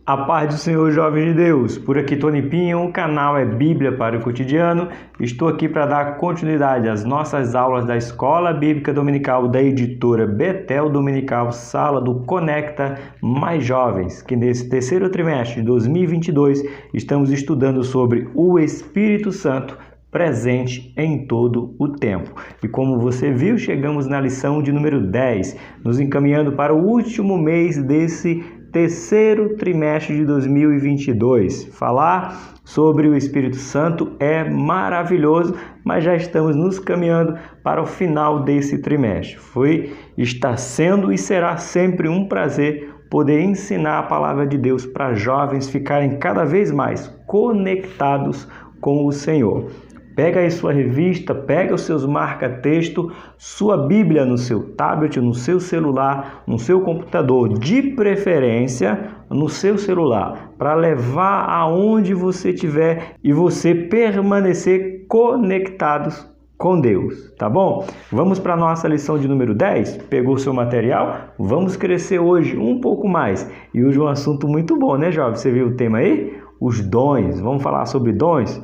A paz do Senhor, jovens de Deus. Por aqui, Tony Pinho, o canal é Bíblia para o Cotidiano. Estou aqui para dar continuidade às nossas aulas da Escola Bíblica Dominical da editora Betel Dominical, sala do Conecta Mais Jovens, que nesse terceiro trimestre de 2022 estamos estudando sobre o Espírito Santo presente em todo o tempo. E como você viu, chegamos na lição de número 10, nos encaminhando para o último mês desse terceiro trimestre de 2022. Falar sobre o Espírito Santo é maravilhoso, mas já estamos nos caminhando para o final desse trimestre. Está sendo e será sempre um prazer poder ensinar a palavra de Deus para jovens ficarem cada vez mais conectados com o Senhor. Pega aí sua revista, pega os seus marca-texto, sua Bíblia no seu tablet, no seu celular, no seu computador, de preferência no seu celular, para levar aonde você estiver e você permanecer conectados com Deus, tá bom? Vamos para a nossa lição de número 10? Pegou o seu material? Vamos crescer hoje um pouco mais. E hoje é um assunto muito bom, né, jovem? Você viu o tema aí? Os dons. Vamos falar sobre dons?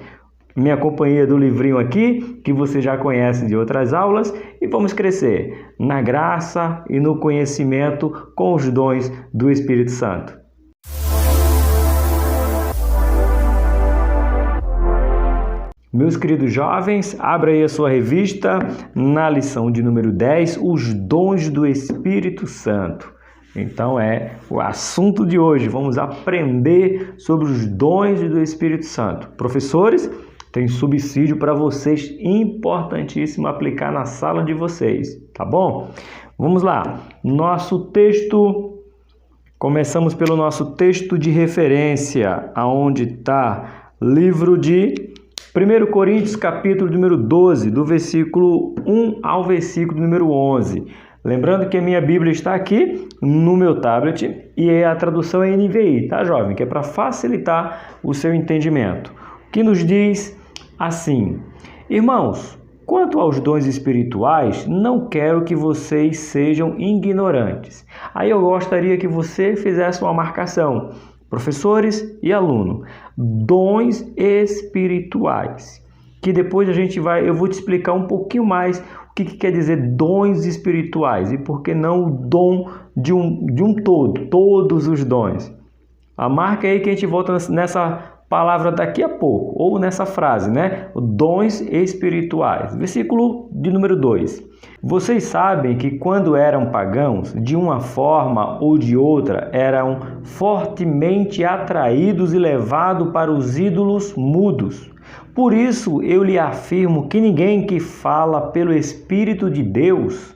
Minha companhia do livrinho aqui, que você já conhece de outras aulas, e vamos crescer na graça e no conhecimento com os dons do Espírito Santo. Meus queridos jovens, abra aí a sua revista na lição de número 10, os dons do Espírito Santo. Então é o assunto de hoje, vamos aprender sobre os dons do Espírito Santo. Professores, tem subsídio para vocês, importantíssimo aplicar na sala de vocês, tá bom? Vamos lá, nosso texto, começamos pelo nosso texto de referência, aonde está livro de 1 Coríntios, capítulo número 12, do versículo 1 ao versículo número 11. Lembrando que a minha Bíblia está aqui no meu tablet e a tradução é NVI, tá, jovem? Que é para facilitar o seu entendimento. O que nos diz assim: irmãos, quanto aos dons espirituais, não quero que vocês sejam ignorantes. Aí eu gostaria que você fizesse uma marcação, professores e aluno, dons espirituais, que depois eu vou te explicar um pouquinho mais o que quer dizer dons espirituais e por que não o dom de um todo, todos os dons. A marca aí que a gente volta nessa palavra daqui a pouco, ou nessa frase, né? Dons espirituais. Versículo de número 2. Vocês sabem que quando eram pagãos, de uma forma ou de outra, eram fortemente atraídos e levados para os ídolos mudos. Por isso eu lhe afirmo que ninguém que fala pelo Espírito de Deus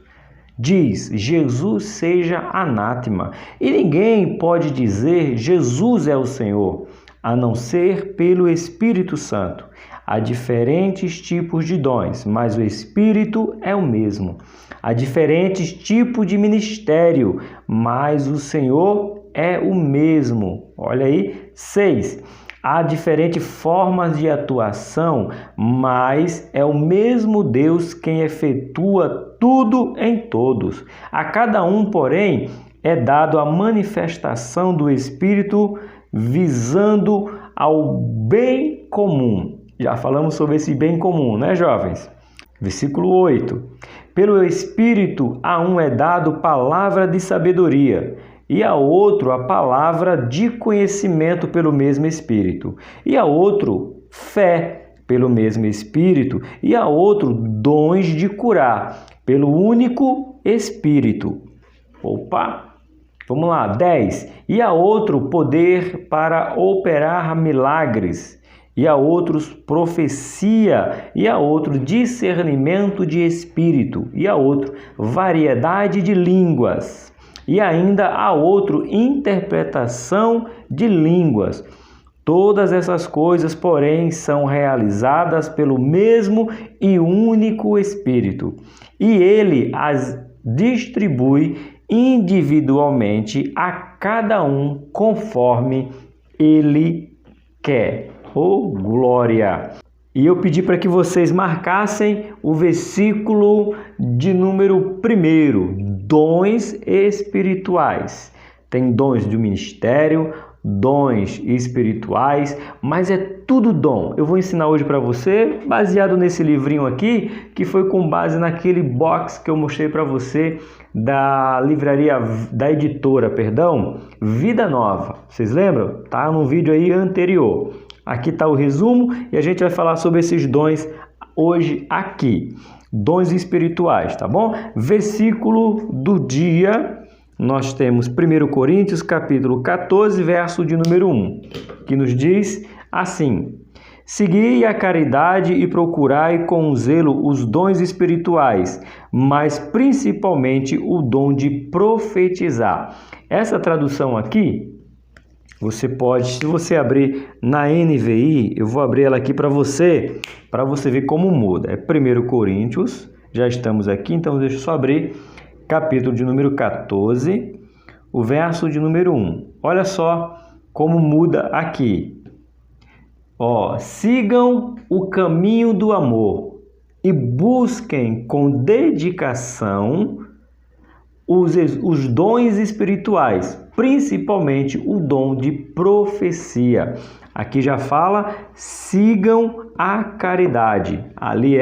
diz Jesus seja anátema, e ninguém pode dizer Jesus é o Senhor, a não ser pelo Espírito Santo. Há diferentes tipos de dons, mas o Espírito é o mesmo. Há diferentes tipos de ministério, mas o Senhor é o mesmo. Olha aí, 6. Há diferentes formas de atuação, mas é o mesmo Deus quem efetua tudo em todos. A cada um, porém, é dado a manifestação do Espírito visando ao bem comum. Já falamos sobre esse bem comum, né, jovens? Versículo 8. Pelo Espírito a um é dado palavra de sabedoria, e a outro a palavra de conhecimento pelo mesmo Espírito, e a outro fé pelo mesmo Espírito, e a outro dons de curar pelo único Espírito. Opa! Vamos lá, 10. E a outro poder para operar milagres, e a outros profecia, e a outro discernimento de espírito, e a outro variedade de línguas, e ainda a outro interpretação de línguas. Todas essas coisas, porém, são realizadas pelo mesmo e único Espírito, e ele as distribui individualmente a cada um conforme ele quer. Oh, glória! E eu pedi para que vocês marcassem o versículo de número 1, dons espirituais. Tem dons do ministério, dons espirituais, mas é tudo dom. Eu vou ensinar hoje para você, baseado nesse livrinho aqui, que foi com base naquele box que eu mostrei para você da livraria, da editora, Vida Nova. Vocês lembram? Tá no vídeo aí anterior. Aqui está o resumo e a gente vai falar sobre esses dons hoje aqui. Dons espirituais, tá bom? Versículo do dia, nós temos 1 Coríntios, capítulo 14, verso de número 1, que nos diz assim: Segui a caridade e procurai com zelo os dons espirituais, mas principalmente o dom de profetizar. Essa tradução aqui, você pode, se você abrir na NVI, eu vou abrir ela aqui para você ver como muda. É 1 Coríntios, já estamos aqui, então deixa eu só abrir, capítulo de número 14, o verso de número 1. Olha só como muda aqui. Sigam o caminho do amor e busquem com dedicação os dons espirituais, principalmente o dom de profecia. Aqui já fala, sigam a caridade. Ali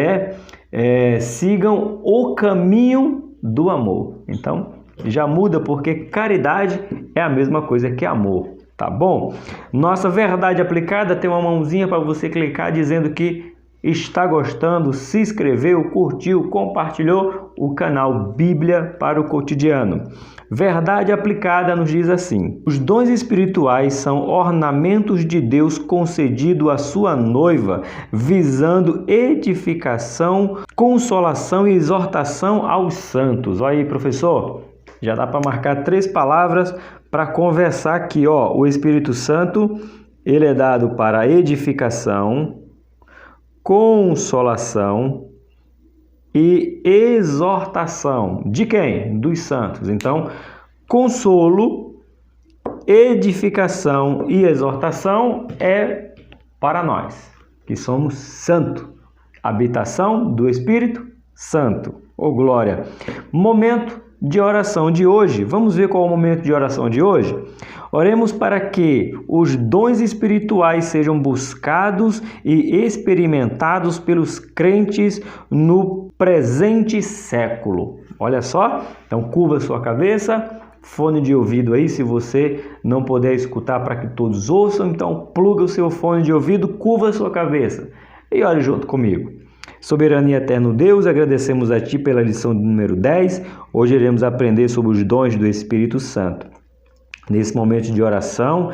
sigam o caminho do amor. Então, já muda porque caridade é a mesma coisa que amor, tá bom? Nossa verdade aplicada tem uma mãozinha para você clicar dizendo que está gostando, se inscreveu, curtiu, compartilhou o canal Bíblia para o Cotidiano. Verdade aplicada nos diz assim: os dons espirituais são ornamentos de Deus concedido à sua noiva, visando edificação, consolação e exortação aos santos. Olha aí, professor, já dá para marcar 3 palavras para conversar aqui. O Espírito Santo, ele é dado para edificação, consolação e exortação. De quem? Dos santos. Então, consolo, edificação e exortação é para nós, que somos santos. Habitação do Espírito Santo. Glória! Momento de oração de hoje. Vamos ver qual é o momento de oração de hoje? Oremos para que os dons espirituais sejam buscados e experimentados pelos crentes no presente século. Olha só, então curva sua cabeça, fone de ouvido aí, se você não puder escutar para que todos ouçam, então pluga o seu fone de ouvido, curva sua cabeça e ore junto comigo. Soberano e eterno Deus, agradecemos a Ti pela lição número 10. Hoje iremos aprender sobre os dons do Espírito Santo. Nesse momento de oração,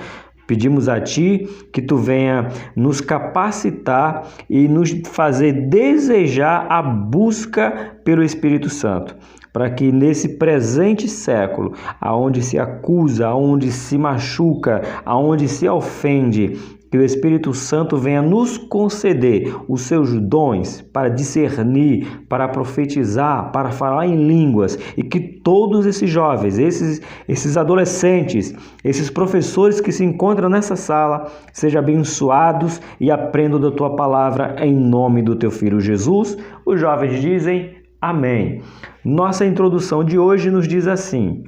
pedimos a Ti que Tu venha nos capacitar e nos fazer desejar a busca pelo Espírito Santo, para que nesse presente século, aonde se acusa, aonde se machuca, aonde se ofende, que o Espírito Santo venha nos conceder os seus dons para discernir, para profetizar, para falar em línguas, e que todos esses jovens, esses adolescentes, esses professores que se encontram nessa sala, sejam abençoados e aprendam da Tua palavra em nome do Teu Filho Jesus. Os jovens dizem amém. Nossa introdução de hoje nos diz assim: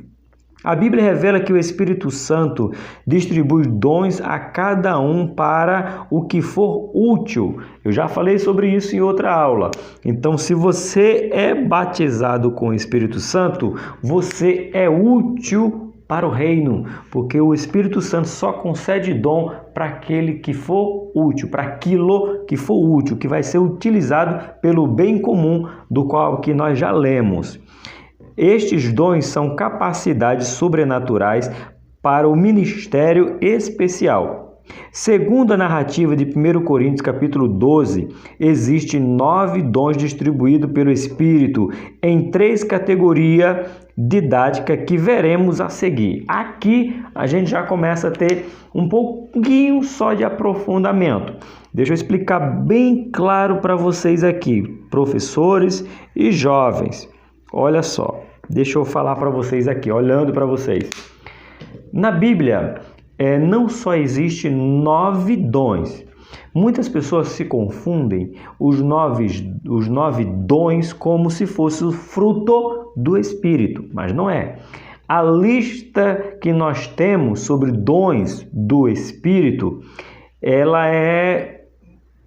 a Bíblia revela que o Espírito Santo distribui dons a cada um para o que for útil. Eu já falei sobre isso em outra aula. Então, se você é batizado com o Espírito Santo, você é útil para o reino, porque o Espírito Santo só concede dom para aquele que for útil, para aquilo que for útil, que vai ser utilizado pelo bem comum, do qual que nós já lemos. Estes dons são capacidades sobrenaturais para o ministério especial. Segundo a narrativa de 1 Coríntios capítulo 12, existem 9 dons distribuídos pelo Espírito em 3 categorias didáticas que veremos a seguir. Aqui a gente já começa a ter um pouquinho só de aprofundamento. Deixa eu explicar bem claro para vocês aqui, professores e jovens. Olha só, deixa eu falar para vocês aqui, olhando para vocês. Na Bíblia, não só existe 9 dons. Muitas pessoas se confundem os 9 dons como se fosse o fruto do Espírito, mas não é. A lista que nós temos sobre dons do Espírito, ela é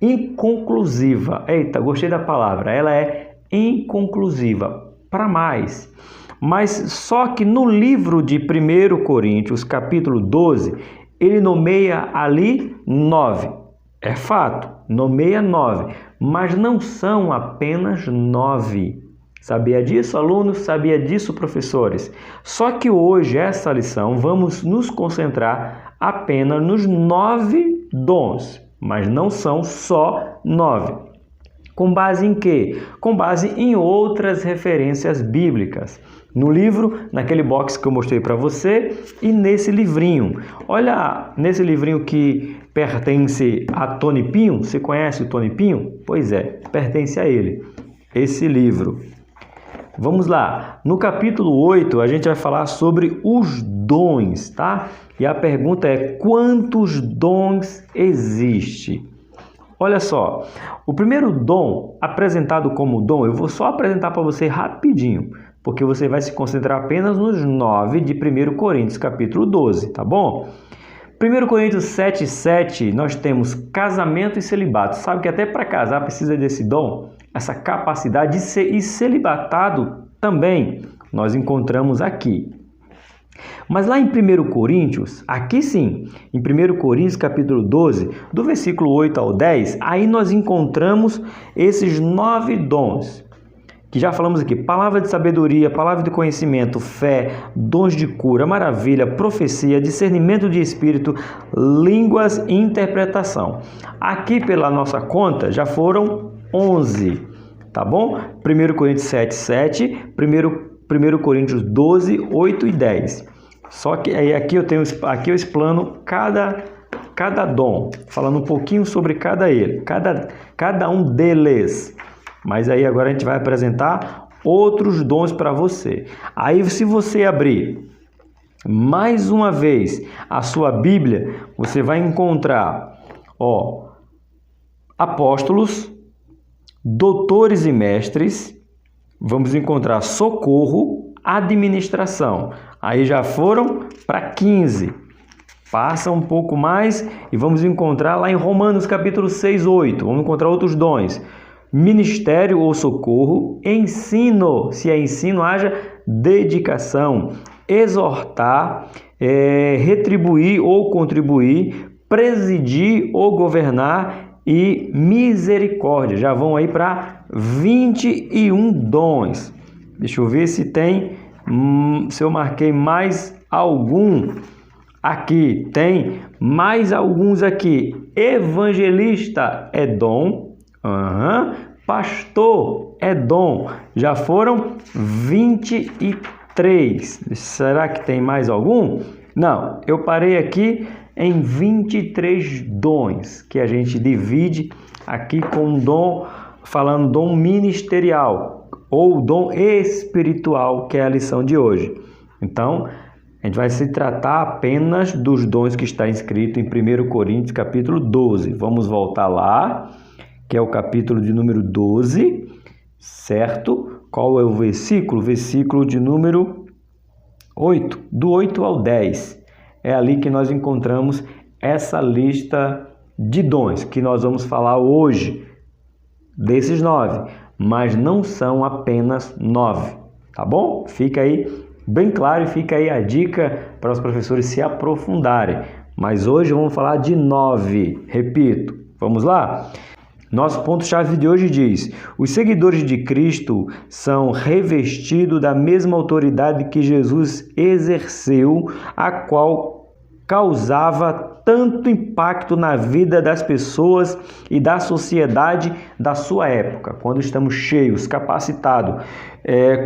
inconclusiva. Eita, gostei da palavra. Ela é inconclusiva para mais. Mas só que no livro de 1 Coríntios, capítulo 12, ele nomeia ali 9. É fato, nomeia 9, mas não são apenas 9. Sabia disso, alunos? Sabia disso, professores? Só que hoje, essa lição, vamos nos concentrar apenas nos 9 dons, mas não são só 9. Com base em quê? Com base em outras referências bíblicas. No livro, naquele box que eu mostrei para você e nesse livrinho. Olha, nesse livrinho que pertence a Tony Pinho. Você conhece o Tony Pinho? Pois é, pertence a ele. Esse livro. Vamos lá. No capítulo 8, a gente vai falar sobre os dons, tá? E a pergunta é: quantos dons existem? Olha só, o primeiro dom apresentado como dom, eu vou só apresentar para você rapidinho, porque você vai se concentrar apenas nos 9 de 1 Coríntios, capítulo 12, tá bom? 1 Coríntios 7:7, nós temos casamento e celibato. Sabe que até para casar precisa desse dom, essa capacidade de ser e celibatado também, nós encontramos aqui. Mas lá em 1 Coríntios, aqui sim, em 1 Coríntios capítulo 12, do versículo 8 ao 10, aí nós encontramos esses 9 dons, que já falamos aqui: palavra de sabedoria, palavra de conhecimento, fé, dons de cura, maravilha, profecia, discernimento de espírito, línguas e interpretação. Aqui pela nossa conta já foram 11, tá bom? 1 Coríntios 7:7, 1 Coríntios 12, 8 e 10. Só que aí aqui eu explano cada dom, falando um pouquinho sobre cada um deles. Mas aí agora a gente vai apresentar outros dons para você. Aí se você abrir mais uma vez a sua Bíblia, você vai encontrar, apóstolos, doutores e mestres, vamos encontrar socorro, administração. Aí já foram para 15. Passa um pouco mais e vamos encontrar lá em Romanos capítulo 6:8. Vamos encontrar outros dons. Ministério ou socorro, ensino, se é ensino, haja dedicação, exortar, retribuir ou contribuir, presidir ou governar e misericórdia. Já vão aí para 21 dons. Deixa eu ver se eu marquei mais algum. Aqui tem mais alguns aqui. Evangelista é dom. Pastor é dom. Já foram 23. Será que tem mais algum? Não, eu parei aqui em 23 dons, que a gente divide aqui com dom, falando dom ministerial ou dom espiritual, que é a lição de hoje. Então, a gente vai se tratar apenas dos dons que está escrito em 1 Coríntios capítulo 12. Vamos voltar lá, que é o capítulo de número 12, certo? Qual é o versículo? Versículo de número 8, do 8 ao 10. É ali que nós encontramos essa lista de dons que nós vamos falar hoje, desses 9, mas não são apenas 9, tá bom? Fica aí bem claro e fica aí a dica para os professores se aprofundarem. Mas hoje vamos falar de 9, repito, vamos lá? Nosso ponto-chave de hoje diz: os seguidores de Cristo são revestidos da mesma autoridade que Jesus exerceu, a qual causava tanto impacto na vida das pessoas e da sociedade da sua época. Quando estamos cheios, capacitados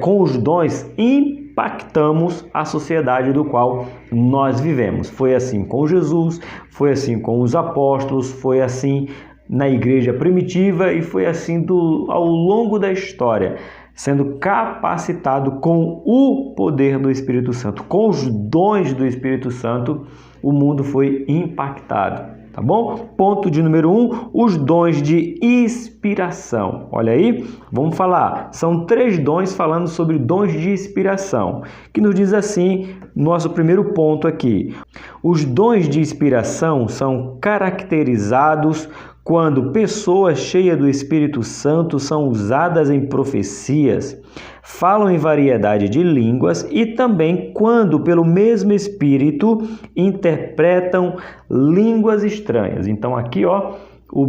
com os dons, impactamos a sociedade do qual nós vivemos. Foi assim com Jesus, foi assim com os apóstolos, foi assim na igreja primitiva e foi assim ao longo da história. sendo capacitado com o poder do Espírito Santo, com os dons do Espírito Santo, o mundo foi impactado. Tá bom? Ponto de número 1, os dons de inspiração. Olha aí, vamos falar. São 3 dons falando sobre dons de inspiração, que nos diz assim, nosso primeiro ponto aqui. Os dons de inspiração são caracterizados quando pessoas cheias do Espírito Santo são usadas em profecias, falam em variedade de línguas e também quando, pelo mesmo Espírito, interpretam línguas estranhas. Então aqui, ó, o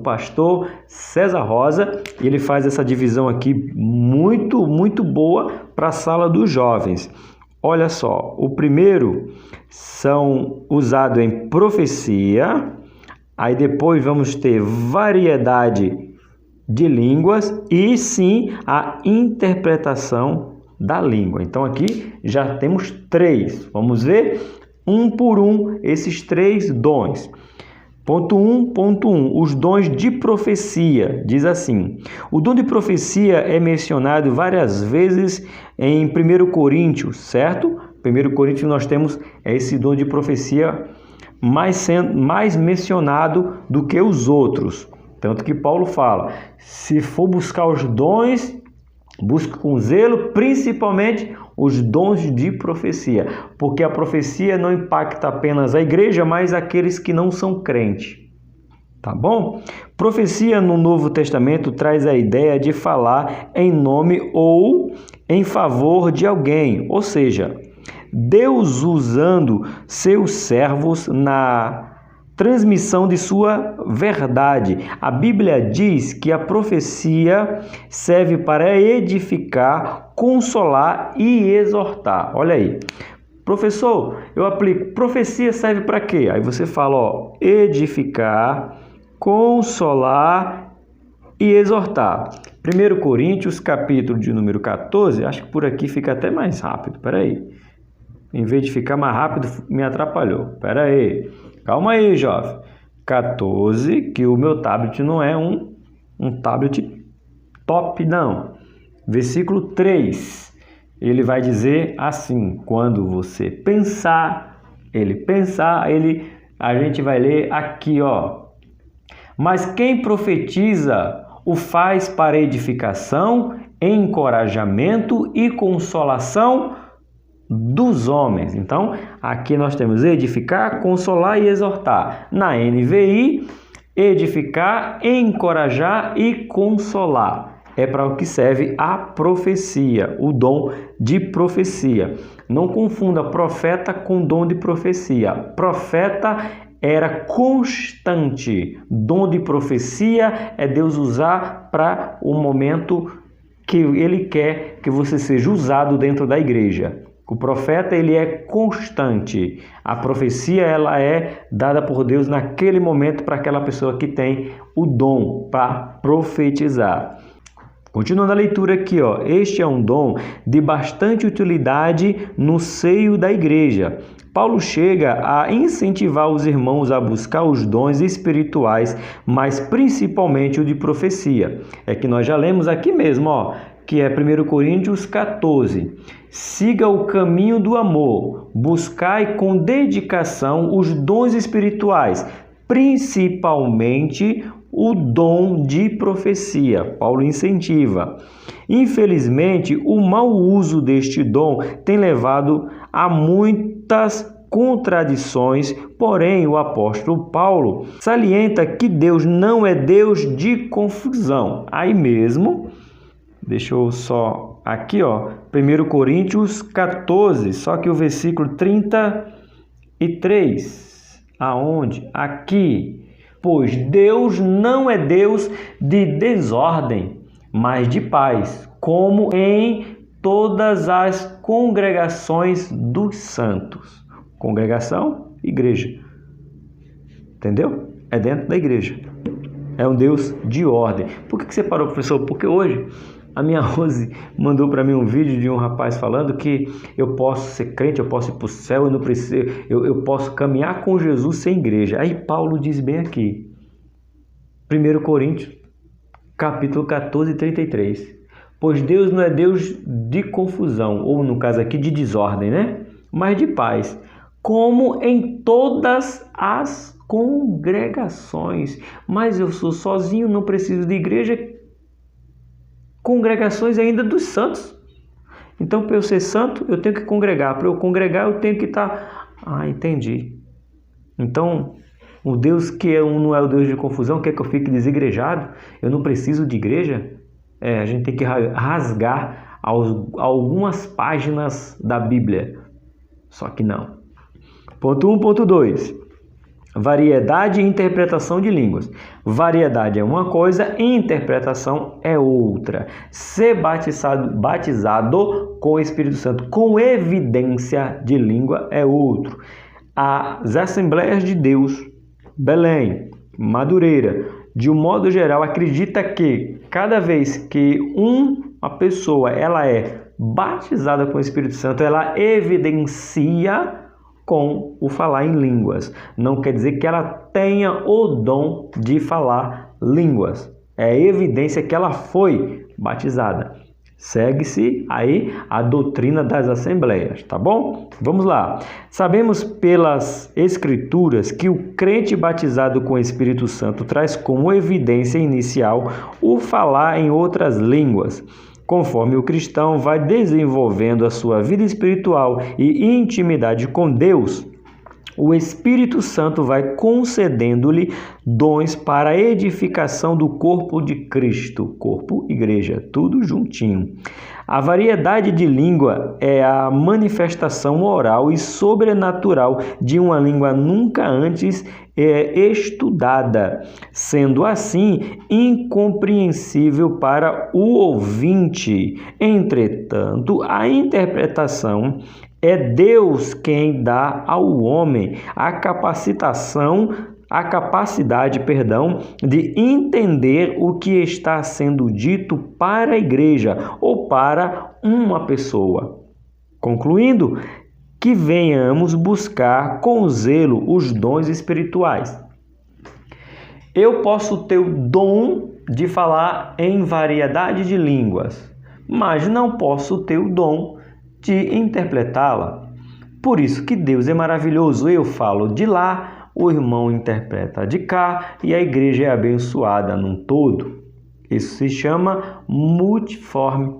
pastor César Rosa, ele faz essa divisão aqui muito boa para a sala dos jovens. Olha só, o primeiro são usados em profecia, aí depois vamos ter variedade de línguas e sim a interpretação da língua. Então aqui já temos 3. Vamos ver um por um esses 3 dons. Ponto 1, os dons de profecia. Diz assim: o dom de profecia é mencionado várias vezes em 1 Coríntios, certo? 1 Coríntios nós temos esse dom de profecia mais mencionado do que os outros. Tanto que Paulo fala, se for buscar os dons, busque com zelo, principalmente os dons de profecia, porque a profecia não impacta apenas a igreja, mas aqueles que não são crentes. Tá bom? Profecia no Novo Testamento traz a ideia de falar em nome ou em favor de alguém, ou seja, Deus usando seus servos na transmissão de sua verdade. A Bíblia diz que a profecia serve para edificar, consolar e exortar. Olha aí. Professor, eu aplico. Profecia serve para quê? Aí você fala, ó, edificar, consolar e exortar. 1 Coríntios, capítulo de número 14, acho que por aqui fica até mais rápido. Espera aí. Em vez de ficar mais rápido, me atrapalhou. Espera aí. Calma aí, jovem. 14, que o meu tablet não é um tablet top, não. Versículo 3, ele vai dizer assim, quando você pensar, a gente vai ler aqui, ó. Mas quem profetiza o faz para edificação, encorajamento e consolação dos homens. Então, aqui nós temos edificar, consolar e exortar. Na NVI, edificar, encorajar e consolar. É para o que serve a profecia, o dom de profecia. Não confunda profeta com dom de profecia. Profeta era constante. Dom de profecia é Deus usar para o momento que Ele quer que você seja usado dentro da igreja. O profeta, ele é constante. A profecia, ela é dada por Deus naquele momento para aquela pessoa que tem o dom para profetizar. Continuando a leitura aqui, ó. Este é um dom de bastante utilidade no seio da igreja. Paulo chega a incentivar os irmãos a buscar os dons espirituais, mas principalmente o de profecia. É que nós já lemos aqui mesmo, ó, que é 1 Coríntios 14. Siga o caminho do amor, buscai com dedicação os dons espirituais, principalmente o dom de profecia. Paulo incentiva. Infelizmente, o mau uso deste dom tem levado a muitas contradições, porém o apóstolo Paulo salienta que Deus não é Deus de confusão. Aí mesmo, deixa eu só aqui, ó, 1 Coríntios 14, só que o versículo 33, aonde? Aqui. Pois Deus não é Deus de desordem, mas de paz, como em todas as congregações dos santos. Congregação, igreja. Entendeu? É dentro da igreja. É um Deus de ordem. Por que você parou, professor? Porque hoje a minha Rose mandou para mim um vídeo de um rapaz falando que eu posso ser crente, eu posso ir para o céu, eu não preciso, eu posso caminhar com Jesus sem igreja. Aí Paulo diz bem aqui, 1 Coríntios capítulo 14, 33. Pois Deus não é Deus de confusão, ou no caso aqui de desordem, né? Mas de paz, como em todas as congregações. Mas eu sou sozinho, não preciso de igreja. Congregações ainda dos santos. Então, para eu ser santo, eu tenho que congregar. Para eu congregar, eu tenho que estar... entendi. Então, o Deus que não é o Deus de confusão, quer que eu fique desigrejado? Eu não preciso de igreja? A gente tem que rasgar algumas páginas da Bíblia. Só que não. Ponto 1, ponto 2. Variedade e interpretação de línguas. Variedade é uma coisa, interpretação é outra. Ser batizado com o Espírito Santo com evidência de língua é outro. As Assembleias de Deus, Belém, Madureira, de um modo geral, acredita que cada vez que uma pessoa ela é batizada com o Espírito Santo, ela evidencia com o falar em línguas. Não quer dizer que ela tenha o dom de falar línguas. É evidência que ela foi batizada. Segue-se aí a doutrina das assembleias, tá bom? Vamos lá. Sabemos pelas Escrituras que o crente batizado com o Espírito Santo traz como evidência inicial o falar em outras línguas. Conforme o cristão vai desenvolvendo a sua vida espiritual e intimidade com Deus, o Espírito Santo vai concedendo-lhe dons para a edificação do corpo de Cristo, corpo, igreja, tudo juntinho. A variedade de língua é a manifestação oral e sobrenatural de uma língua nunca antes estudada, sendo assim incompreensível para o ouvinte. Entretanto, a interpretação é Deus quem dá ao homem a capacidade de entender o que está sendo dito para a igreja ou para uma pessoa. Concluindo, que venhamos buscar com zelo os dons espirituais. Eu posso ter o dom de falar em variedade de línguas, mas não posso ter o dom de interpretá-la. Por isso que Deus é maravilhoso. Eu falo de lá, o irmão interpreta de cá e a igreja é abençoada num todo. Isso se chama multiforme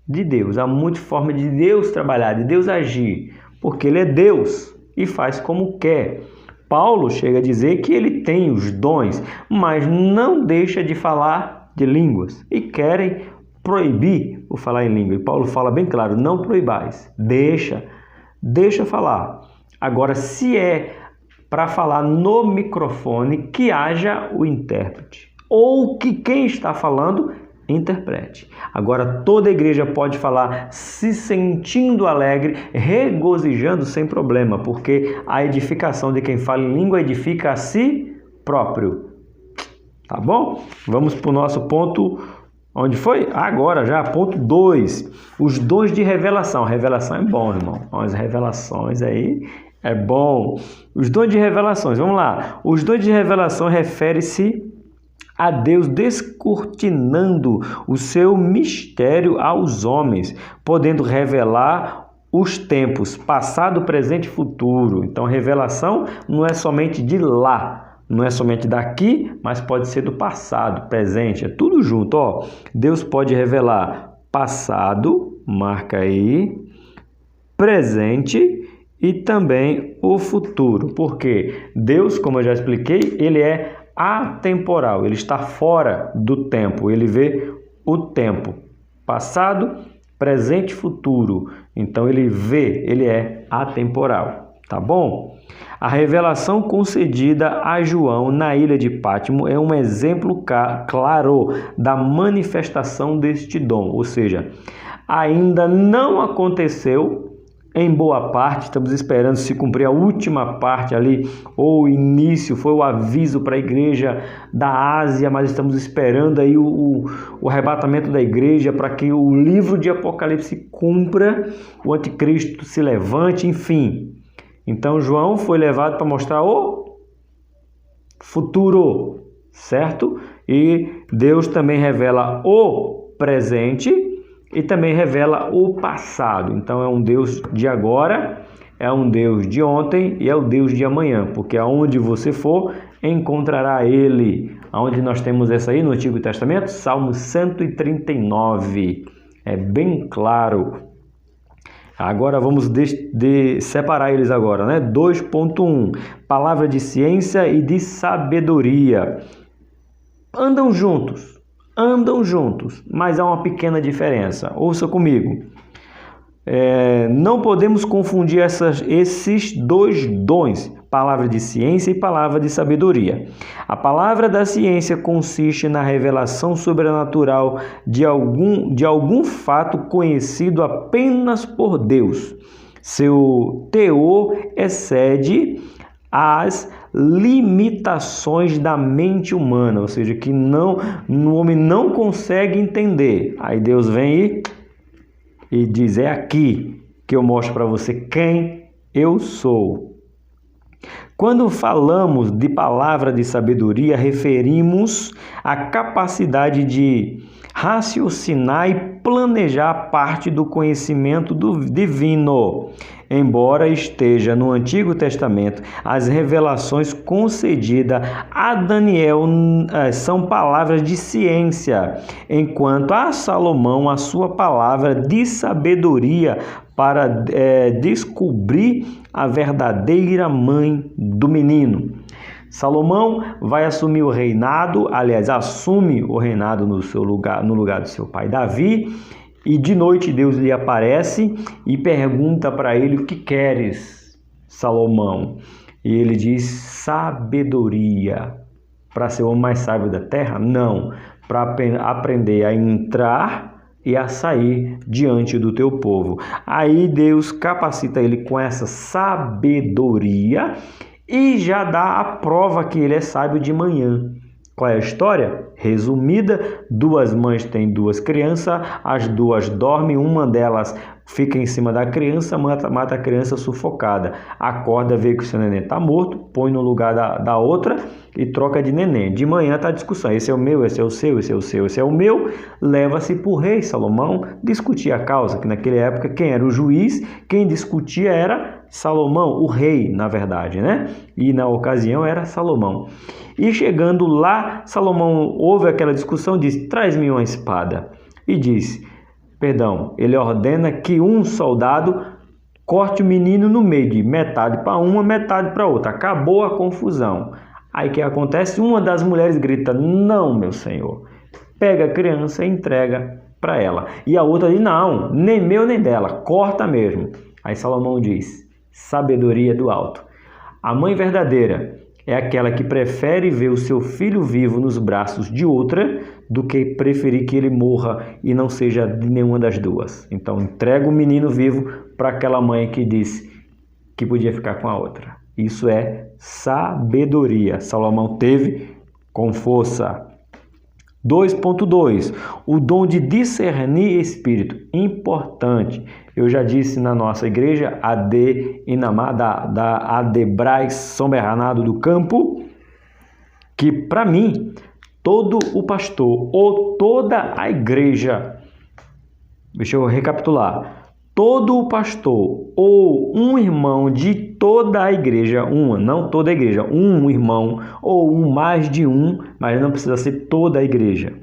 de Deus, a multiforme de Deus trabalhar, de Deus agir, porque Ele é Deus e faz como quer. Paulo chega a dizer que ele tem os dons, mas não deixa de falar de línguas e querem proibir o falar em língua. E Paulo fala bem claro, não proibais, deixa falar. Agora, se é para falar no microfone, que haja o intérprete, ou que quem está falando interprete. Agora, toda a igreja pode falar se sentindo alegre, regozijando sem problema, porque a edificação de quem fala em língua edifica a si próprio. Tá bom? Vamos para o nosso ponto. Onde foi? Agora já, ponto 2. Os dons de revelação. Revelação é bom, irmão. As revelações aí é bom. Os dons de revelações, vamos lá. Os dons de revelação refere-se a Deus descortinando o seu mistério aos homens, podendo revelar os tempos, passado, presente e futuro. Então, revelação não é somente de lá, não é somente daqui, mas pode ser do passado, presente, é tudo junto. Ó, Deus pode revelar passado, marca aí, presente e também o futuro. Porque Deus, como eu já expliquei, ele é atemporal, ele está fora do tempo, ele vê o tempo, passado, presente e futuro. Então ele vê, ele é atemporal, tá bom? A revelação concedida a João na ilha de Pátimo é um exemplo claro da manifestação deste dom, ou seja, ainda não aconteceu em boa parte, estamos esperando se cumprir a última parte ali, ou o início, foi o aviso para a igreja da Ásia, mas estamos esperando aí o arrebatamento da igreja para que o livro de Apocalipse cumpra, o anticristo se levante, enfim. Então João foi levado para mostrar o futuro, certo? E Deus também revela o presente e também revela o passado. Então é um Deus de agora, é um Deus de ontem e é o Deus de amanhã, porque aonde você for, encontrará Ele. Aonde nós temos essa aí no Antigo Testamento? Salmo 139. É bem claro. Agora vamos separar eles agora, né? 2.1. Palavra de ciência e de sabedoria. Andam juntos, mas há uma pequena diferença. Ouça comigo. Não podemos confundir esses dois dons, palavra de ciência e palavra de sabedoria. A palavra da ciência consiste na revelação sobrenatural de algum fato conhecido apenas por Deus. Seu teor excede as limitações da mente humana, ou seja, que o homem não consegue entender. Aí Deus vem e diz: é aqui que eu mostro para você quem eu sou. Quando falamos de palavra de sabedoria, referimos à capacidade de raciocinar e planejar parte do conhecimento divino. Embora esteja no Antigo Testamento, as revelações concedidas a Daniel são palavras de ciência, enquanto a Salomão a sua palavra de sabedoria para descobrir a verdadeira mãe do menino. Salomão vai assumir o reinado, assume o reinado no lugar do seu pai Davi, e de noite Deus lhe aparece e pergunta para ele: o que queres, Salomão? E ele diz: sabedoria. Para ser o homem mais sábio da terra? Não, para aprender a entrar e a sair diante do teu povo. Aí Deus capacita ele com essa sabedoria e já dá a prova que ele é sábio de manhã. Qual é a história? Resumida: duas mães têm duas crianças, as duas dormem, uma delas fica em cima da criança, mata a criança sufocada. Acorda, vê que o seu neném está morto, põe no lugar da outra e troca de neném. De manhã está a discussão: esse é o meu, esse é o seu, esse é o seu, esse é o meu. Leva-se para o rei Salomão discutir a causa, que naquela época quem era o juiz, quem discutia era Salomão, o rei, na verdade, né? E na ocasião era Salomão. E chegando lá, Salomão ouve aquela discussão, diz: traz-me uma espada. E ele ordena que um soldado corte o menino no meio, de metade para uma, metade para outra. Acabou a confusão. Aí o que acontece? Uma das mulheres grita: não, meu senhor. Pega a criança e entrega para ela. E a outra diz: não, nem meu nem dela, corta mesmo. Aí Salomão diz: sabedoria do alto. A mãe verdadeira é aquela que prefere ver o seu filho vivo nos braços de outra do que preferir que ele morra e não seja de nenhuma das duas. Então entrega o menino vivo para aquela mãe que disse que podia ficar com a outra. Isso é sabedoria. Salomão teve com força. 2.2. O dom de discernir espírito. Importante. Eu já disse na nossa igreja, AD Inamá, da Adebrais São Bernardo do Campo, que para mim, todo o pastor ou toda a igreja, deixa eu recapitular, todo o pastor ou um irmão de toda a igreja, não toda a igreja, um irmão ou mais de um, mas não precisa ser toda a igreja,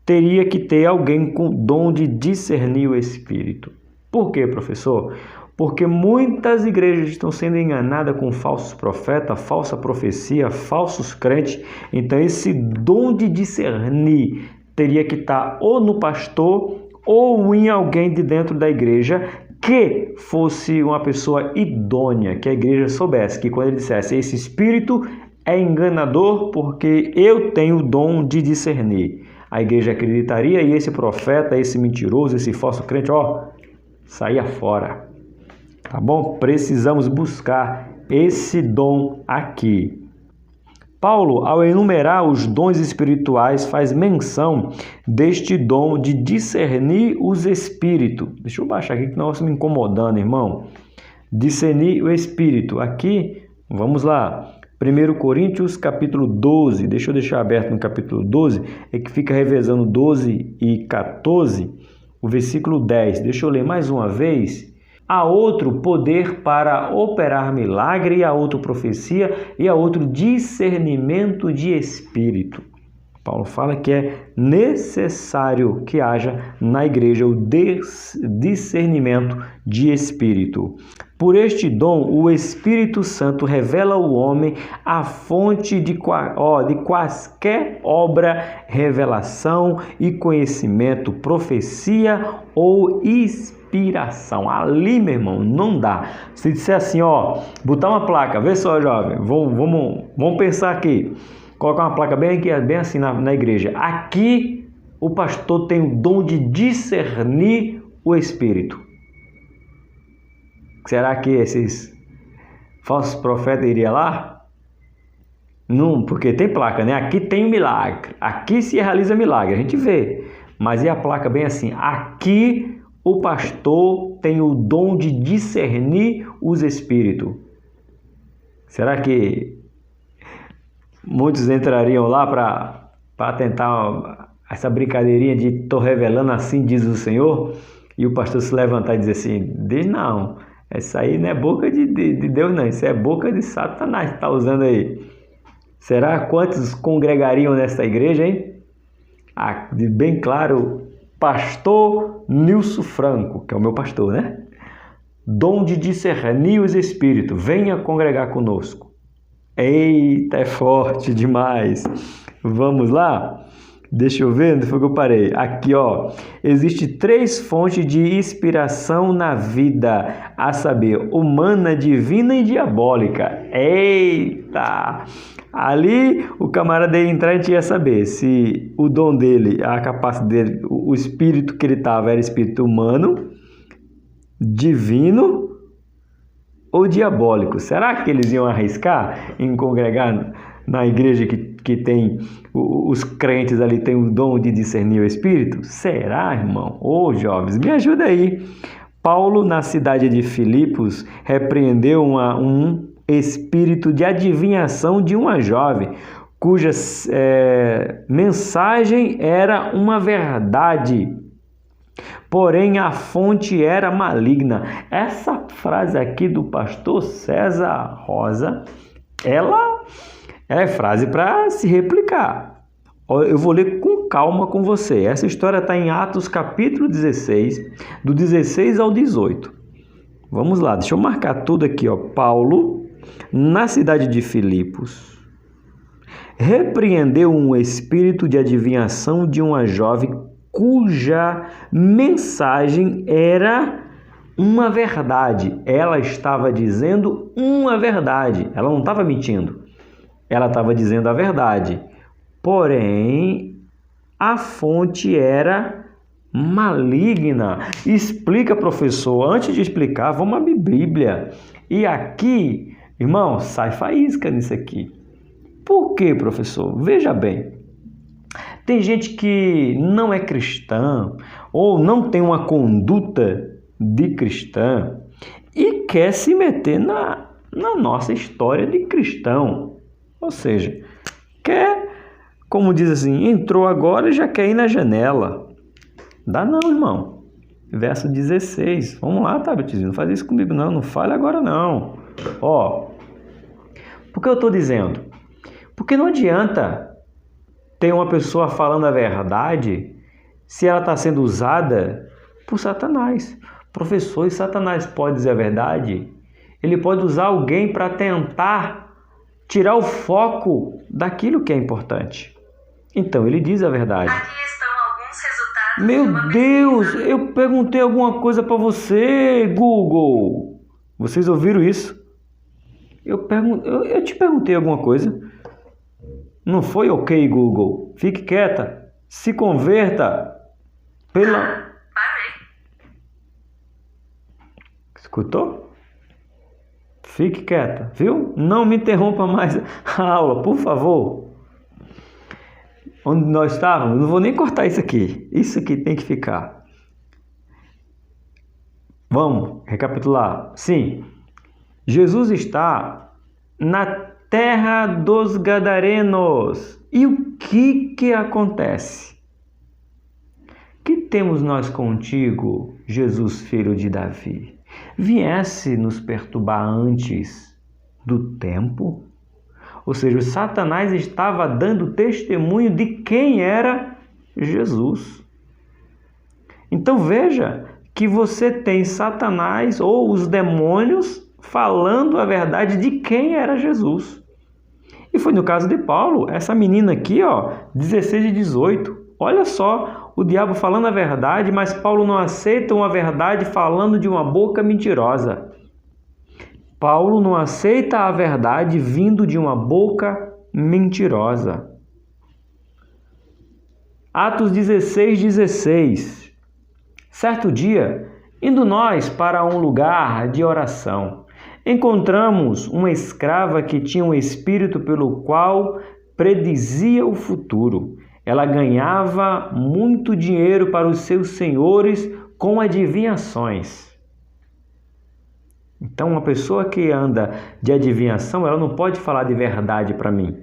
teria que ter alguém com dom de discernir o espírito. Por quê, professor? Porque muitas igrejas estão sendo enganadas com falsos profetas, falsa profecia, falsos crentes. Então esse dom de discernir teria que estar ou no pastor ou em alguém de dentro da igreja que fosse uma pessoa idônea, que a igreja soubesse, que quando ele dissesse: esse espírito é enganador porque eu tenho o dom de discernir, a igreja acreditaria e esse profeta, esse mentiroso, esse falso crente, saia fora. Tá bom? Precisamos buscar esse dom aqui. Paulo, ao enumerar os dons espirituais, faz menção deste dom de discernir os espíritos. Deixa eu baixar aqui que não está me incomodando, irmão. Discernir o espírito. Aqui, vamos lá. 1 Coríntios capítulo 12, deixa eu deixar aberto no capítulo 12, é que fica revezando 12 e 14, o versículo 10. Deixa eu ler mais uma vez. Há outro poder para operar milagre, e há outro profecia, e há outro discernimento de espírito. Paulo fala que é necessário que haja na igreja o discernimento de espírito. Por este dom, o Espírito Santo revela ao homem a fonte de quaisquer obra, revelação e conhecimento, profecia ou inspiração. Ali, meu irmão, não dá. Se disser assim, botar uma placa, vê só, jovem, vamos pensar aqui. Colocar uma placa bem assim na igreja. Aqui o pastor tem o dom de discernir o Espírito. Será que esses falsos profetas iriam lá? Não, porque tem placa, né? Aqui tem milagre. Aqui se realiza milagre. A gente vê. Mas e a placa bem assim? Aqui o pastor tem o dom de discernir os Espíritos. Será que muitos entrariam lá para tentar essa brincadeirinha de estou revelando assim, diz o Senhor, e o pastor se levantar e dizer assim, diz não, essa aí não é boca de Deus não, isso é boca de Satanás que está usando aí. Será quantos congregariam nessa igreja, hein? Bem claro, pastor Nilson Franco, que é o meu pastor, né? Dom de discernir os espíritos, venha congregar conosco. Eita, é forte demais. Vamos lá? Deixa eu ver onde foi que eu parei. Aqui, existe 3 fontes de inspiração na vida, a saber, humana, divina e diabólica. Eita! Ali o camarada ia entrar e a gente ia saber se o dom dele, a capacidade dele, o espírito que ele estava era espírito humano, divino ou diabólico. Será que eles iam arriscar em congregar na igreja que tem os crentes ali, tem o dom de discernir o espírito? Será, irmão? Jovens, me ajuda aí. Paulo, na cidade de Filipos, repreendeu um espírito de adivinhação de uma jovem, cuja mensagem era uma verdade, porém a fonte era maligna. Essa frase aqui do pastor César Rosa, ela é frase para se replicar. Eu vou ler com calma com você. Essa história está em Atos capítulo 16, do 16 ao 18. Vamos lá, deixa eu marcar tudo aqui. Paulo, na cidade de Filipos, repreendeu um espírito de adivinhação de uma jovem cuja mensagem era uma verdade. Ela estava dizendo uma verdade. Ela não estava mentindo. Ela estava dizendo a verdade. Porém, a fonte era maligna. Explica, professor. Antes de explicar, vamos abrir Bíblia. E aqui, irmão, sai faísca nisso aqui. Por quê, professor? Veja bem. Tem gente que não é cristã ou não tem uma conduta de cristã e quer se meter na nossa história de cristão. Ou seja, quer, como diz assim, entrou agora e já quer ir na janela. Dá não, irmão. Verso 16. Vamos lá, Tabitizinho, não faz isso comigo não, não fale agora não. Por que eu estou dizendo? Porque não adianta ter uma pessoa falando a verdade se ela está sendo usada por Satanás. Professor, e Satanás pode dizer a verdade? Ele pode usar alguém para tentar tirar o foco daquilo que é importante. Então, ele diz a verdade. Aqui estão alguns resultados. Meu Deus, eu perguntei alguma coisa para você, Google. Vocês ouviram isso? Eu te perguntei alguma coisa. Não foi ok, Google? Fique quieta. Se converta. Parei. Escutou? Fique quieta, viu? Não me interrompa mais a aula, por favor. Onde nós estávamos? Não vou nem cortar isso aqui. Isso aqui tem que ficar. Vamos recapitular. Sim, Jesus está na terra dos Gadarenos. E o que acontece? Que temos nós contigo, Jesus, filho de Davi? Viesse nos perturbar antes do tempo? Ou seja, o Satanás estava dando testemunho de quem era Jesus. Então veja que você tem Satanás ou os demônios falando a verdade de quem era Jesus. E foi no caso de Paulo, essa menina aqui, 16 e 18. Olha só, o diabo falando a verdade, mas Paulo não aceita uma verdade falando de uma boca mentirosa. Paulo não aceita a verdade vindo de uma boca mentirosa. Atos 16:16. Certo dia, indo nós para um lugar de oração, encontramos uma escrava que tinha um espírito pelo qual predizia o futuro. Ela ganhava muito dinheiro para os seus senhores com adivinhações. Então, uma pessoa que anda de adivinhação, ela não pode falar de verdade para mim,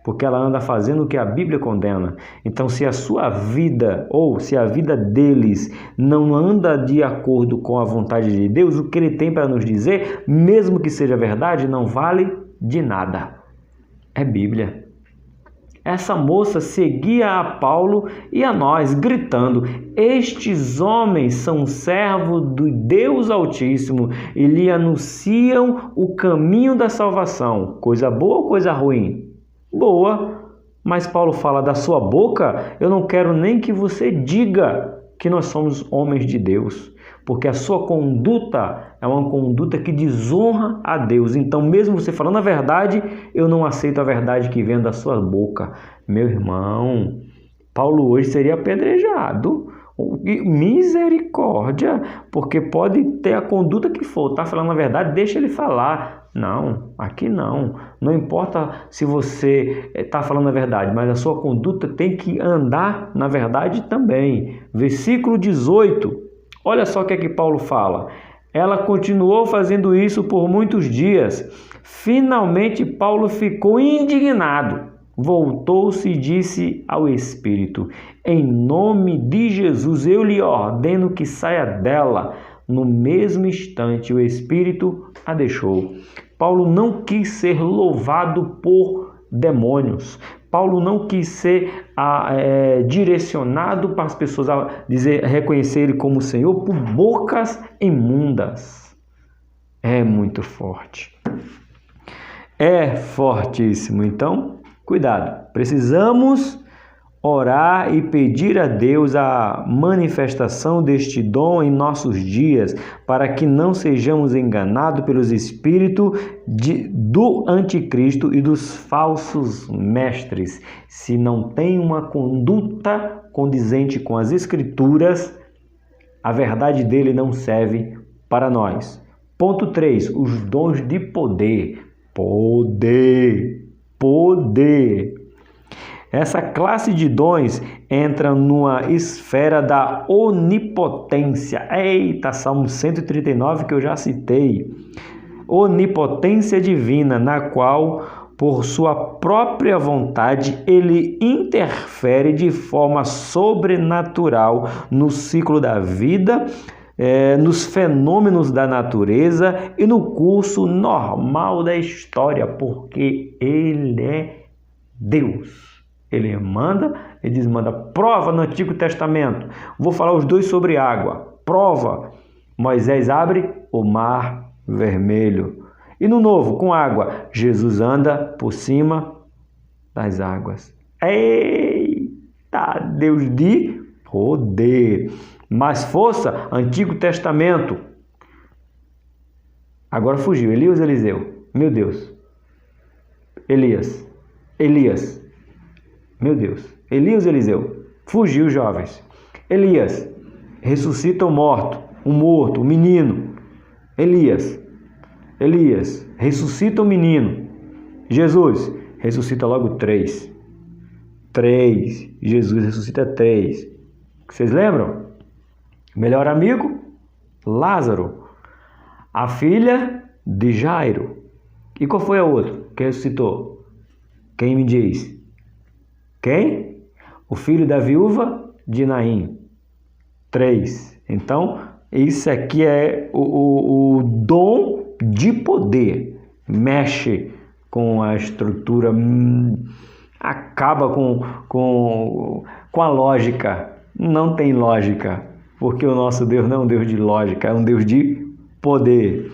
porque ela anda fazendo o que a Bíblia condena. Então, se a sua vida ou se a vida deles não anda de acordo com a vontade de Deus, o que ele tem para nos dizer, mesmo que seja verdade, não vale de nada. É Bíblia. Essa moça seguia a Paulo e a nós, gritando: estes homens são servos do Deus Altíssimo e lhe anunciam o caminho da salvação. Coisa boa ou coisa ruim? Boa, mas Paulo fala: da sua boca eu não quero nem que você diga que nós somos homens de Deus, porque a sua conduta é uma conduta que desonra a Deus. Então, mesmo você falando a verdade, eu não aceito a verdade que vem da sua boca. Meu irmão, Paulo hoje seria apedrejado. Misericórdia, porque pode ter a conduta que for, tá falando a verdade, deixa ele falar. Não, aqui não. Não importa se você está falando a verdade, mas a sua conduta tem que andar na verdade também. Versículo 18, olha só o que é que Paulo fala. Ela continuou fazendo isso por muitos dias. Finalmente Paulo ficou indignado. Voltou-se e disse ao Espírito: em nome de Jesus eu lhe ordeno que saia dela. No mesmo instante o Espírito a deixou. Paulo não quis ser louvado por demônios. Paulo não quis ser direcionado para as pessoas a reconhecer ele como Senhor por bocas imundas. É muito forte. É fortíssimo. Então, cuidado. Precisamos orar e pedir a Deus a manifestação deste dom em nossos dias, para que não sejamos enganados pelos espíritos do anticristo e dos falsos mestres. Se não tem uma conduta condizente com as escrituras, a verdade dele não serve para nós. Ponto 3. Os dons de poder. Poder. Essa classe de dons entra numa esfera da onipotência. Eita, Salmo 139 que eu já citei. Onipotência divina, na qual, por sua própria vontade, ele interfere de forma sobrenatural no ciclo da vida, nos fenômenos da natureza e no curso normal da história, porque ele é Deus. Ele manda e desmanda. Prova no Antigo Testamento. Vou falar os dois sobre água. Prova. Moisés abre o mar vermelho. E no Novo, com água, Jesus anda por cima das águas. Eita, Deus de poder. Mais força, Antigo Testamento. Agora fugiu. Elias, Eliseu. Meu Deus. Elias. Meu Deus. Elias, Eliseu. Fugiu, jovens. Elias ressuscita o morto, o menino. Elias ressuscita o menino. Jesus ressuscita logo 3. Jesus ressuscita 3. Vocês lembram? Melhor amigo, Lázaro. A filha de Jairo. E qual foi a outra que ressuscitou? Quem me diz? Quem? O filho da viúva de Naim. 3. Então, isso aqui é o dom de poder. Mexe com a estrutura, acaba com a lógica. Não tem lógica, porque o nosso Deus não é um Deus de lógica, é um Deus de poder.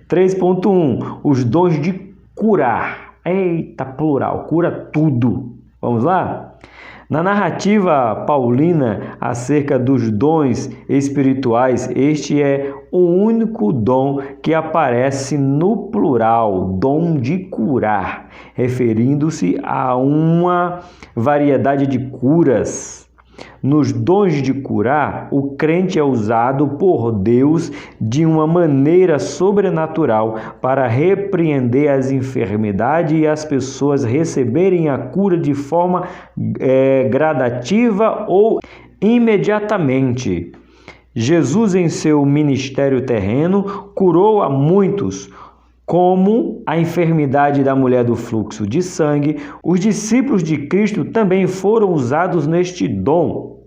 3.1. Os dons de curar. Eita, plural, cura tudo. Vamos lá? Na narrativa paulina acerca dos dons espirituais, este é o único dom que aparece no plural, dom de curar, referindo-se a uma variedade de curas. Nos dons de curar, o crente é usado por Deus de uma maneira sobrenatural para repreender as enfermidades e as pessoas receberem a cura de forma gradativa ou imediatamente. Jesus, em seu ministério terreno, curou a muitos, como a enfermidade da mulher do fluxo de sangue. Os discípulos de Cristo também foram usados neste dom,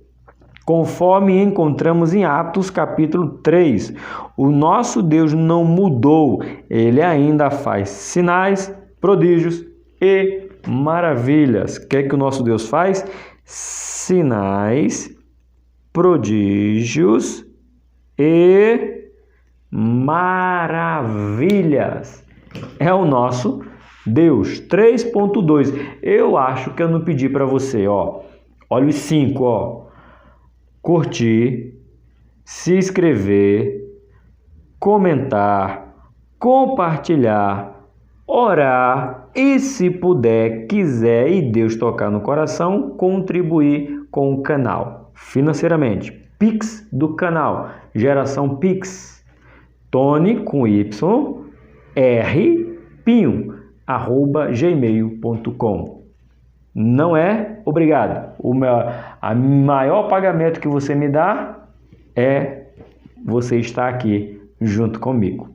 conforme encontramos em Atos capítulo 3. O nosso Deus não mudou, Ele ainda faz sinais, prodígios e maravilhas. O que é que o nosso Deus faz? Sinais, prodígios e maravilhas. É o nosso Deus. 3.2. Eu acho que eu não pedi para você, ó. Olha os 5, ó. Curtir, se inscrever, comentar, compartilhar, orar e, se puder, quiser e Deus tocar no coração, contribuir com o canal financeiramente. Pix do canal, Geração Pix. Tony com Y, R, Pinho, @gmail.com. Não é obrigado. O maior pagamento que você me dá é você estar aqui junto comigo.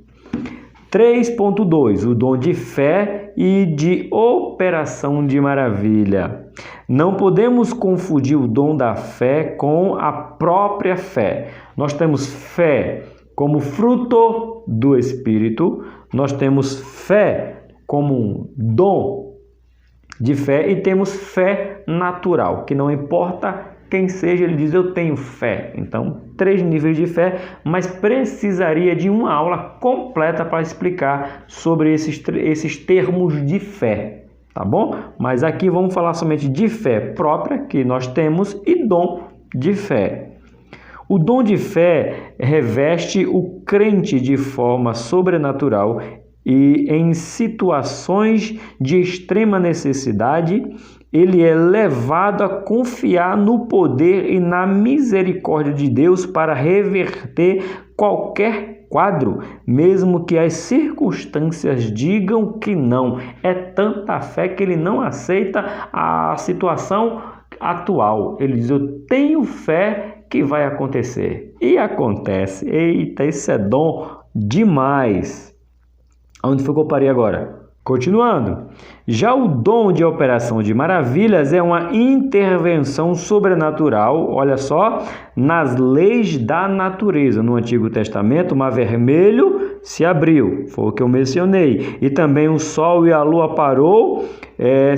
3.2. O dom de fé e de operação de maravilha. Não podemos confundir o dom da fé com a própria fé. Nós temos fé como fruto do Espírito, nós temos fé como um dom de fé e temos fé natural, que não importa quem seja, ele diz eu tenho fé. Então, 3 níveis de fé, mas precisaria de uma aula completa para explicar sobre esses termos de fé, tá bom? Mas aqui vamos falar somente de fé própria, que nós temos, e dom de fé. O dom de fé reveste o crente de forma sobrenatural e, em situações de extrema necessidade, ele é levado a confiar no poder e na misericórdia de Deus para reverter qualquer quadro, mesmo que as circunstâncias digam que não. É tanta fé que ele não aceita a situação atual. Ele diz, eu tenho fé que vai acontecer. E acontece. Eita, isso é dom demais. Onde foi que eu parei agora? Continuando. Já o dom de operação de maravilhas é uma intervenção sobrenatural, olha só, nas leis da natureza. No Antigo Testamento, o Mar Vermelho se abriu, foi o que eu mencionei. E também o Sol e a Lua parou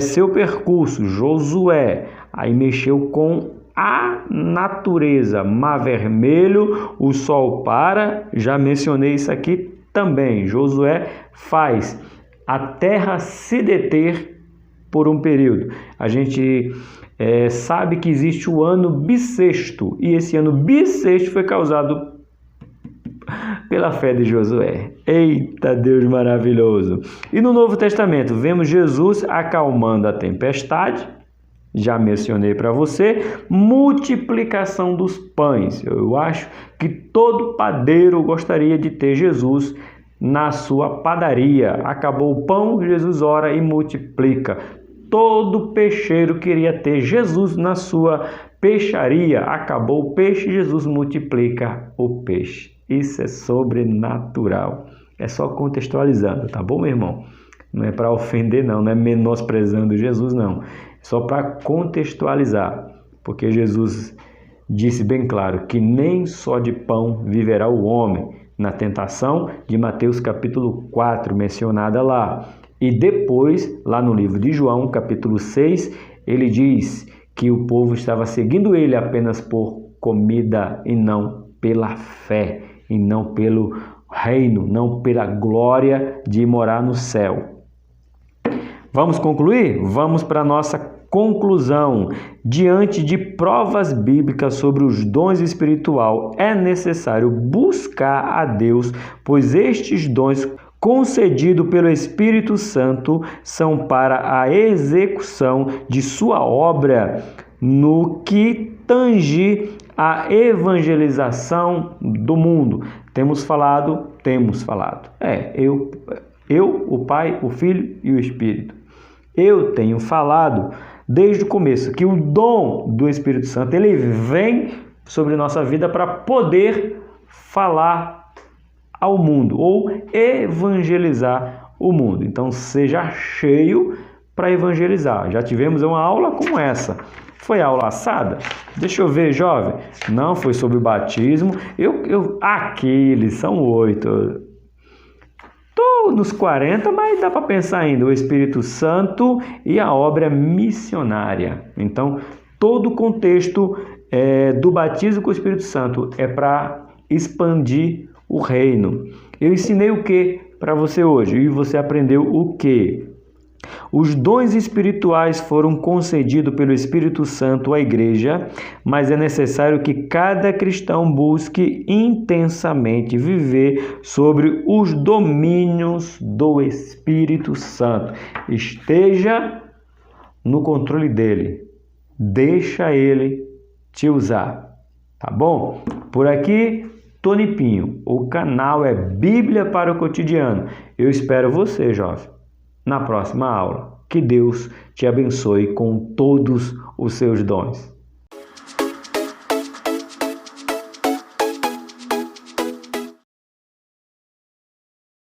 seu percurso, Josué. Aí mexeu com a natureza, Mar Vermelho, o Sol para, já mencionei isso aqui também. Josué faz a terra se deter por um período. A gente sabe que existe o ano bissexto, e esse ano bissexto foi causado pela fé de Josué. Eita, Deus maravilhoso! E no Novo Testamento vemos Jesus acalmando a tempestade. Já mencionei para você, multiplicação dos pães. Eu acho que todo padeiro gostaria de ter Jesus na sua padaria. Acabou o pão, Jesus ora e multiplica. Todo peixeiro queria ter Jesus na sua peixaria. Acabou o peixe, Jesus multiplica o peixe. Isso é sobrenatural. É só contextualizando, tá bom, meu irmão? Não é para ofender, não é menosprezando Jesus, não. É só para contextualizar, porque Jesus disse bem claro que nem só de pão viverá o homem, na tentação de Mateus capítulo 4, mencionada lá. E depois, lá no livro de João, capítulo 6, ele diz que o povo estava seguindo ele apenas por comida e não pela fé, e não pelo reino, não pela glória de morar no céu. Vamos concluir? Vamos para a nossa conclusão. Diante de provas bíblicas sobre os dons espirituais, é necessário buscar a Deus, pois estes dons concedidos pelo Espírito Santo são para a execução de sua obra no que tange a evangelização do mundo. Temos falado. Eu, o Pai, o Filho e o Espírito. Eu tenho falado desde o começo que o dom do Espírito Santo, ele vem sobre nossa vida para poder falar ao mundo ou evangelizar o mundo. Então, seja cheio para evangelizar. Já tivemos uma aula como essa. Foi a aula passada? Deixa eu ver, jovem. Não, foi sobre o batismo. Aqueles são 8. Estou nos 40, mas dá para pensar ainda. O Espírito Santo e a obra missionária. Então, todo o contexto do batismo com o Espírito Santo é para expandir o reino. Eu ensinei o que para você hoje? E você aprendeu o que? Os dons espirituais foram concedidos pelo Espírito Santo à igreja, mas é necessário que cada cristão busque intensamente viver sobre os domínios do Espírito Santo. Esteja no controle dele. Deixa ele te usar. Tá bom? Por aqui, Tony Pinho. O canal é Bíblia para o Cotidiano. Eu espero você, jovem, na próxima aula. Que Deus te abençoe com todos os seus dons.